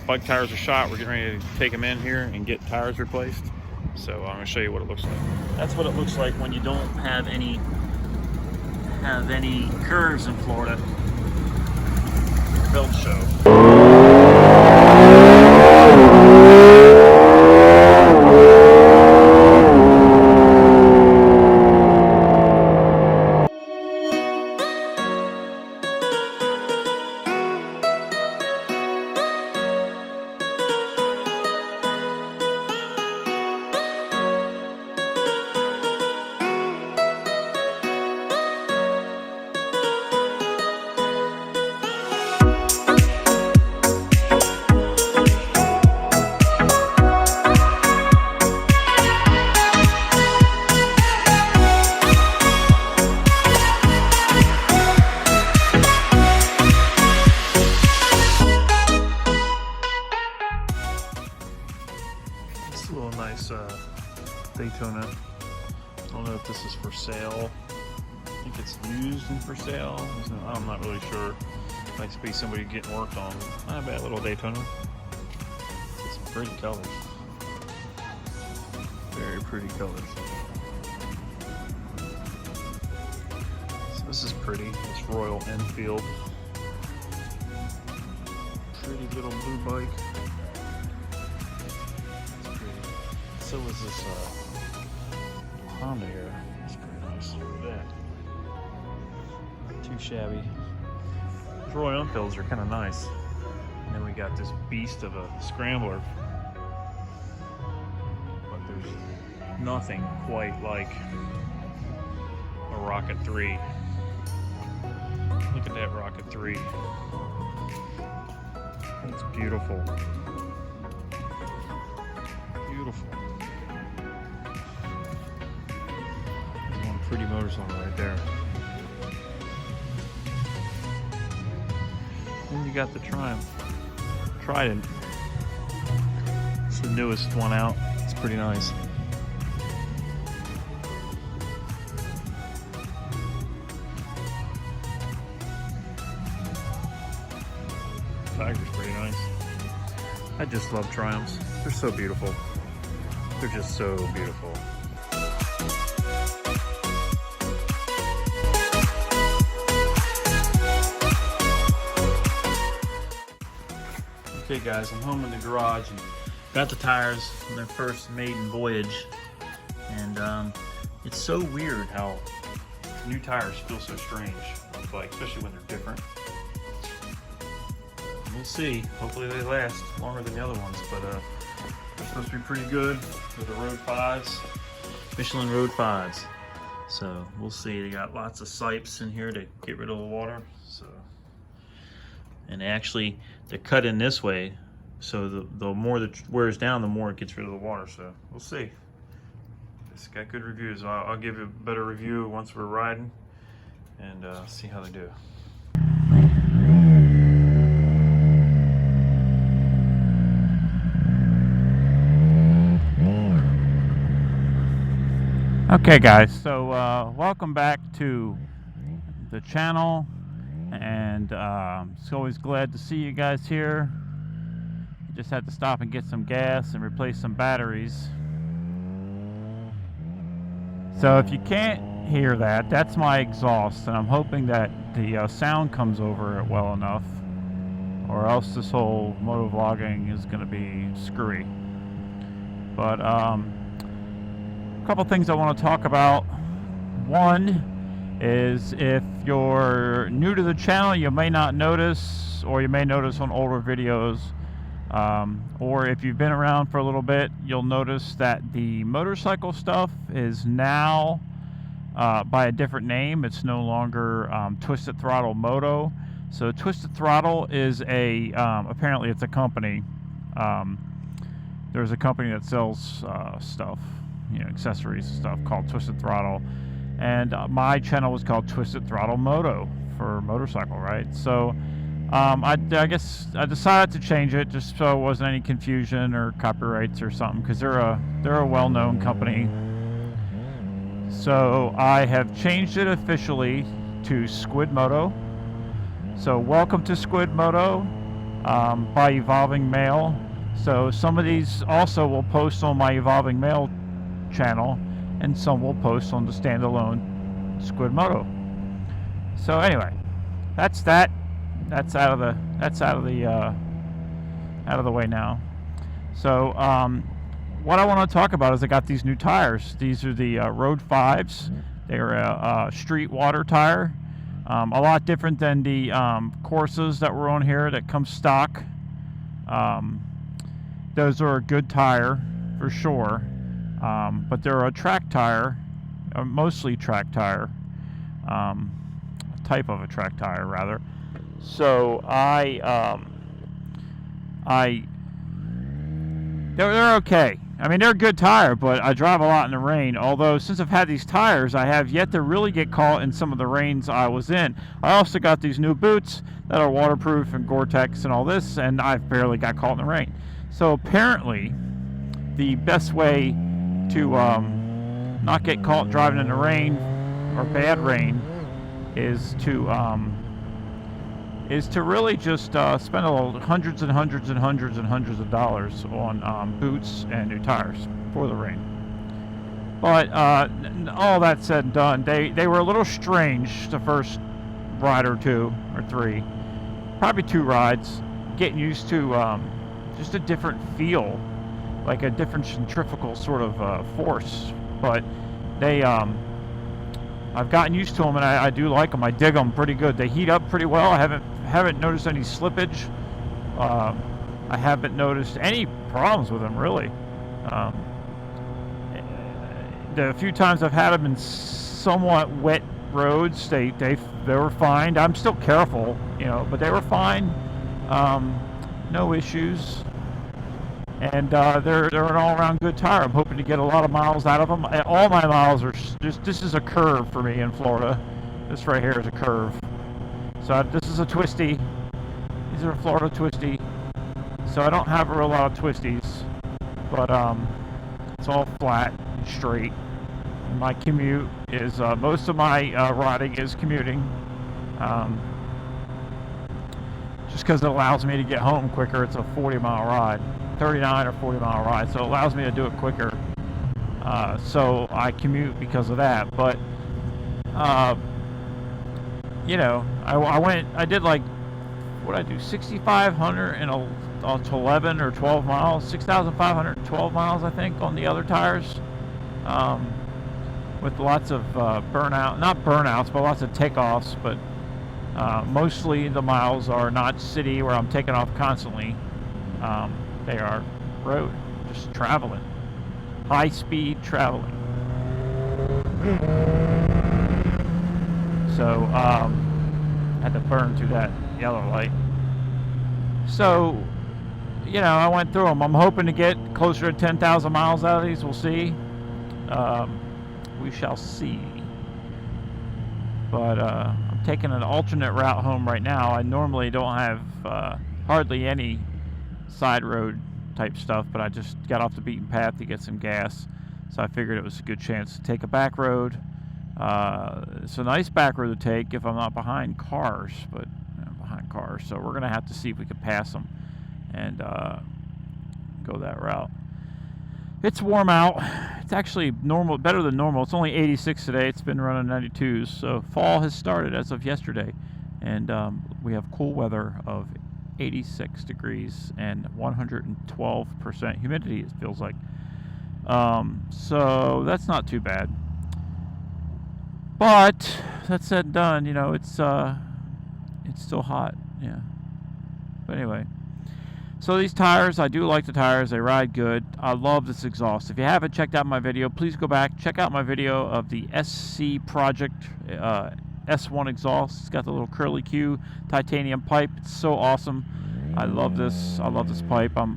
Bike tires are shot. We're getting ready to take them in here and get tires replaced. So I'm going to show you what it looks like. That's what it looks like when you don't have any curves in Florida. Belt show. Daytona. I don't know if this is for sale. I think it's used and for sale. I'm not really sure. Might be somebody getting worked on. Not a bad little Daytona. Some pretty colors. Very pretty colors. So this is pretty. This Royal Enfield. Pretty little blue bike. So is this Honda here. That's pretty nice. Look at that. Not too shabby. These Royal Enfields are kind of nice. And then we got this beast of a scrambler. But there's nothing quite like a Rocket 3. Look at that Rocket 3. It's beautiful. Beautiful. Pretty motorcycle right there. Then you got the Trident. It's the newest one out. It's pretty nice. Tiger's pretty nice. I just love Triumphs. They're so beautiful. They're just so beautiful. Okay guys, I'm home in the garage and got the tires on their first maiden voyage, and it's so weird how new tires feel so strange on the bike, especially when they're different. We'll see. Hopefully they last longer than the other ones, but they're supposed to be pretty good for the Road 5's, Michelin Road 5's. So we'll see. They got lots of sipes in here to get rid of the water. So. And actually, they're cut in this way, so the more that wears down, the more it gets rid of the water. So we'll see. It's got good reviews. I'll give you a better review once we're riding and see how they do. Okay, guys. So welcome back to the channel. And it's always glad to see you guys here. Just had to stop and get some gas and replace some batteries. So if you can't hear that, that's my exhaust, and I'm hoping that the sound comes over it well enough, or else this whole moto vlogging is going to be screwy. But a couple things I want to talk about. One is, if you're new to the channel, you may not notice, or you may notice on older videos, or if you've been around for a little bit, you'll notice that the motorcycle stuff is now by a different name. It's no longer Twisted Throttle Moto. So Twisted Throttle is a apparently it's a company. There's a company that sells stuff, accessories and stuff, called Twisted Throttle. And my channel was called Twisted Throttle Moto for motorcycle, right? So I guess I decided to change it just so it wasn't any confusion or copyrights or something, because they're a well-known company. So I have changed it officially to SQUIDMOTO. So welcome to SQUIDMOTO. by Evolving Mail. So some of these also will post on my Evolving Mail channel, and some will post on the standalone SQUIDMOTO. So anyway, that's that. That's out of the way now. So what I want to talk about is I got these new tires. These are the Road 5's. They're a street water tire. A lot different than the Corsas that were on here that come stock. Those are a good tire for sure, but they're a track tire, mostly track tire, a type of a track tire rather. So they're okay. I mean, they're a good tire, but I drive a lot in the rain. Although, since I've had these tires, I have yet to really get caught in some of the rains I was in. I also got these new boots that are waterproof and Gore-Tex and all this, and I've barely got caught in the rain. So apparently, the best way to not get caught driving in the rain or bad rain is to really just spend hundreds and hundreds and hundreds and hundreds of dollars on boots and new tires for the rain. But all that said and done, they were a little strange the first ride or two or three, probably 2 rides, getting used to just a different feel, like a different centrifugal sort of force. But they I've gotten used to them, and I do like them. I dig them pretty good. They heat up pretty well. I haven't noticed any slippage. I haven't noticed any problems with them, really. The few times I've had them in somewhat wet roads, they were fine. I'm still careful, you know, but they were fine. No issues. And they're an all-around good tire. I'm hoping to get a lot of miles out of them. All my miles are just, this is a curve for me in Florida. This right here is a curve. So this is a twisty. These are Florida twisty. So I don't have a real lot of twisties, but it's all flat and straight. And my commute is, most of my riding is commuting. Just because it allows me to get home quicker. It's a 40-mile ride. 39 or 40-mile ride, so it allows me to do it quicker. So I commute because of that. But you know, I did like, what did I do, 6,500 and 11 or 12 miles, 6,512 miles I think on the other tires, with lots of not burnouts, but lots of takeoffs. But mostly the miles are not city where I'm taking off constantly. They are road, just traveling, high-speed traveling. So had to burn through that yellow light. So, you know, I went through them. I'm hoping to get closer to 10,000 miles out of these. We'll see. We shall see. But I'm taking an alternate route home right now. I normally don't have hardly any side road type stuff, but I just got off the beaten path to get some gas, so I figured it was a good chance to take a back road. It's a nice back road to take if I'm not behind cars, but I'm behind cars, so we're gonna have to see if we can pass them and go that route. It's warm out. It's actually normal, better than normal. It's only 86 today. It's been running 92s, so fall has started as of yesterday, and we have cool weather of 86 degrees and 112% humidity, it feels like. So that's not too bad. But that said and done, you know, it's still hot, yeah. But anyway, so these tires, I do like the tires. They ride good. I love this exhaust. If you haven't checked out my video, please go back, check out my video of the SC Project S1 exhaust. It's got the little curly Q titanium pipe. It's so awesome. I love this. I love this pipe. I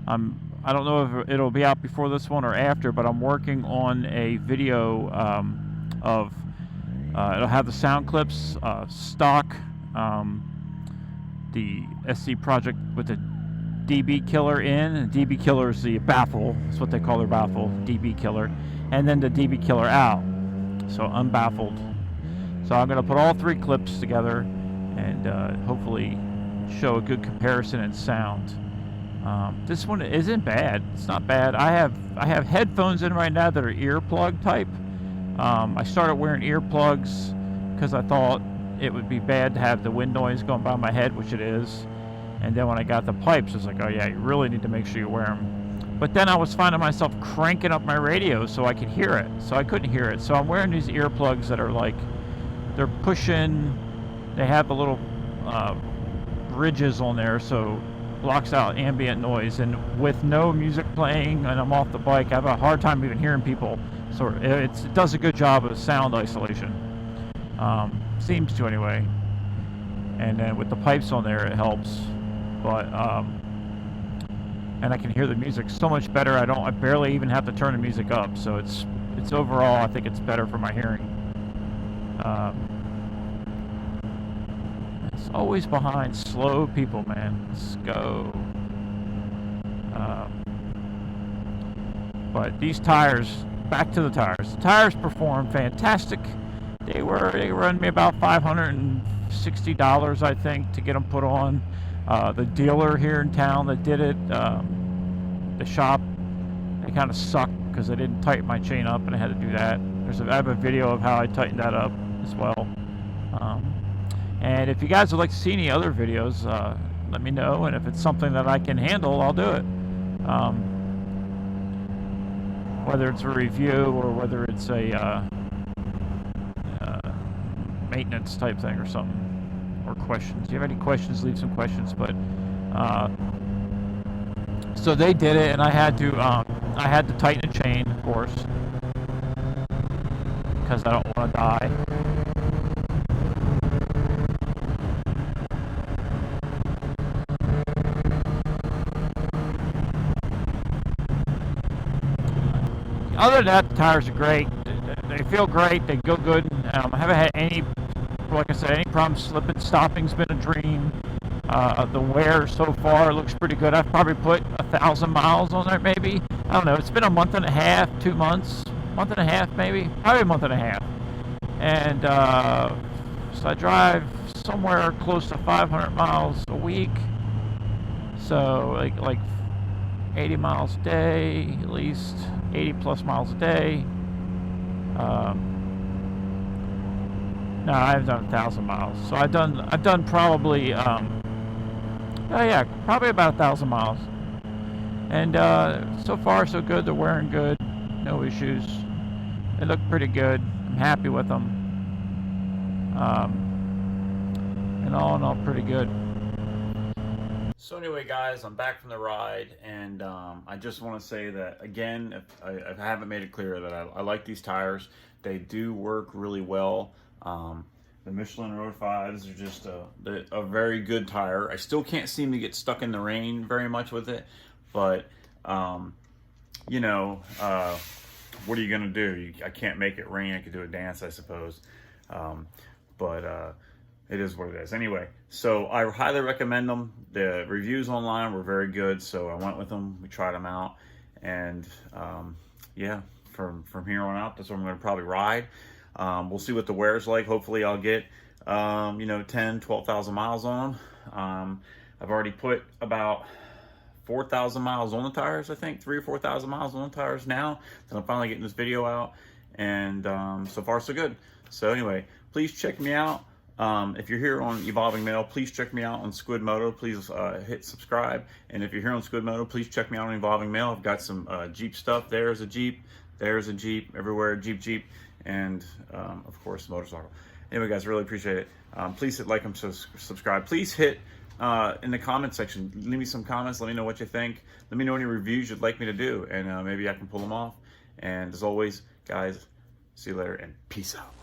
don't know if it'll be out before this one or after, but I'm working on a video of it'll have the sound clips, stock, the SC Project with the DB killer in, and DB killer is the baffle. That's what they call their baffle, DB killer, and then the DB killer out. So unbaffled. So I'm going to put all 3 clips together and hopefully show a good comparison in sound. This one isn't bad. It's not bad. I have headphones in right now that are earplug type. I started wearing earplugs because I thought it would be bad to have the wind noise going by my head, which it is. And then when I got the pipes, I was like, oh yeah, you really need to make sure you wear them. But then I was finding myself cranking up my radio so I could hear it. So I couldn't hear it. So I'm wearing these earplugs that are like, they're pushing, they have a little ridges on there, so blocks out ambient noise. And with no music playing and I'm off the bike, I have a hard time even hearing people. So it does a good job of sound isolation. Seems to anyway. And then with the pipes on there, it helps. But and I can hear the music so much better. I barely even have to turn the music up. So it's overall, I think it's better for my hearing. It's always behind slow people, man. Let's go. But these tires, back to the tires. The tires perform fantastic. They run me about $560, I think, to get them put on. The dealer here in town that did it, the shop, they kind of sucked because I didn't tighten my chain up, and I had to do that. I have a video of how I tightened that up as well. And if you guys would like to see any other videos, let me know, and if it's something that I can handle, I'll do it. Whether it's a review or whether it's a maintenance type thing or something, or questions. If you have any questions, leave some questions. But so they did it, and I had to tighten the chain, of course, because I don't want to die. Other than that, the tires are great. They feel great. They go good. I haven't had any, like I said, any problems slipping. Stopping's been a dream. The wear so far looks pretty good. I've probably put 1,000 miles on there, maybe. I don't know. It's been a month and a half, 2 months, month and a half, maybe. Probably a month and a half. And so I drive somewhere close to 500 miles a week. So like 80 miles a day, at least 80 plus miles a day. No, I've done 1,000 miles. So I've done probably, probably about 1,000 miles. And so far so good. They're wearing good, no issues. They look pretty good. I'm happy with them. And all in all, pretty good. So anyway, guys, I'm back from the ride, and I just want to say that, again, if I haven't made it clear, that I like these tires. They do work really well. The Michelin Road 5's are just a very good tire. I still can't seem to get stuck in the rain very much with it, but, you know, what are you going to do? I can't make it rain. I could do a dance, I suppose. But it is what it is. Anyway, so I highly recommend them. The reviews online were very good, so I went with them. We tried them out, and yeah, from here on out, that's what I'm going to probably ride. We'll see what the wear is like. Hopefully I'll get, 12,000 miles on them. I've already put about 4,000 miles on the tires, I think, 3,000 or 4,000 miles on the tires now, that I'm finally getting this video out, and so far so good. So anyway, please check me out. If you're here on Evolving Mail, please check me out on SQUIDMOTO. Please hit subscribe. And if you're here on SQUIDMOTO, please check me out on Evolving Mail. I've got some Jeep stuff. There's a Jeep. There's a Jeep. Everywhere, Jeep. And, of course, motorcycle. Anyway, guys, really appreciate it. Please hit like and subscribe. Please hit in the comment section. Leave me some comments. Let me know what you think. Let me know any reviews you'd like me to do. And maybe I can pull them off. And as always, guys, see you later and peace out.